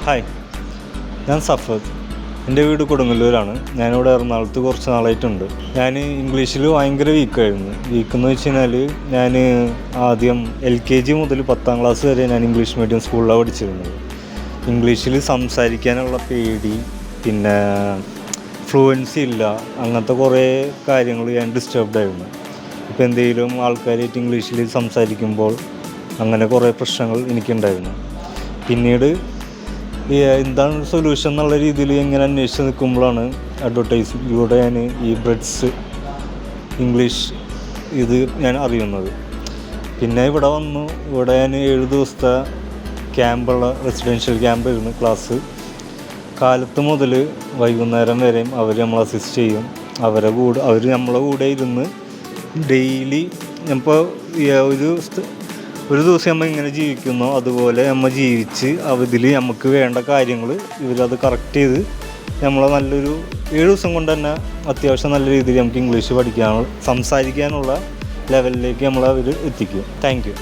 Hi, ഞാൻ സഫദ്. എൻ്റെ വീട് കൊടുങ്ങല്ലൂരാണ്. ഞാനിവിടെ എറണാകുളത്ത് കുറച്ച് നാളായിട്ടുണ്ട്. ഞാൻ ഇംഗ്ലീഷിൽ ഭയങ്കര വീക്കായിരുന്നു. വീക്കെന്ന് വെച്ച് കഴിഞ്ഞാൽ ഞാൻ ആദ്യം LKG മുതൽ 10ാം ക്ലാസ് വരെ ഞാൻ ഇംഗ്ലീഷ് മീഡിയം സ്കൂളിലാണ് പഠിച്ചിരുന്നത്. ഇംഗ്ലീഷിൽ സംസാരിക്കാനുള്ള പേടി, പിന്നെ ഫ്ലുവൻസി ഇല്ല, അങ്ങനത്തെ കുറേ കാര്യങ്ങൾ ഞാൻ ഡിസ്റ്റർബ്ഡ് ആയിരുന്നു. ഇപ്പോൾ എന്തെങ്കിലും ആൾക്കാരായിട്ട് ഇംഗ്ലീഷിൽ സംസാരിക്കുമ്പോൾ അങ്ങനെ കുറേ പ്രശ്നങ്ങൾ എനിക്കുണ്ടായിരുന്നു. പിന്നീട് എന്താണ് സൊല്യൂഷൻ എന്നുള്ള രീതിയിൽ ഇങ്ങനെ അന്വേഷിച്ച് നിൽക്കുമ്പോഴാണ് അഡ്വർടൈസിലൂടെ ഞാൻ ഈ ബ്രെഡ്സ് ഇംഗ്ലീഷ് ഇത് ഞാൻ അറിയുന്നത്. പിന്നെ ഇവിടെ വന്നു. ഇവിടെ ഞാൻ 7 ദിവസത്തെ ക്യാമ്പുള്ള റെസിഡൻഷ്യൽ ക്യാമ്പായിരുന്നു ക്ലാസ്. കാലത്ത് മുതൽ വൈകുന്നേരം വരെയും അവർ നമ്മളെ അസിസ്റ്റ് ചെയ്യും. അവർ നമ്മളെ കൂടെ ഇരുന്ന് ഡെയിലി ഇപ്പോൾ ഒരു ദിവസം നമ്മൾ ഇങ്ങനെ ജീവിക്കുന്നോ അതുപോലെ നമ്മൾ ജീവിച്ച് അതിൽ നമുക്ക് വേണ്ട കാര്യങ്ങൾ ഇവരത് കറക്റ്റ് ചെയ്ത് നമ്മളെ നല്ലൊരു 7 ദിവസം കൊണ്ട് തന്നെ അത്യാവശ്യം നല്ല രീതിയിൽ നമുക്ക് ഇംഗ്ലീഷ് സംസാരിക്കാനുള്ള ലെവലിലേക്ക് അവർ എത്തിക്കും. Thank you.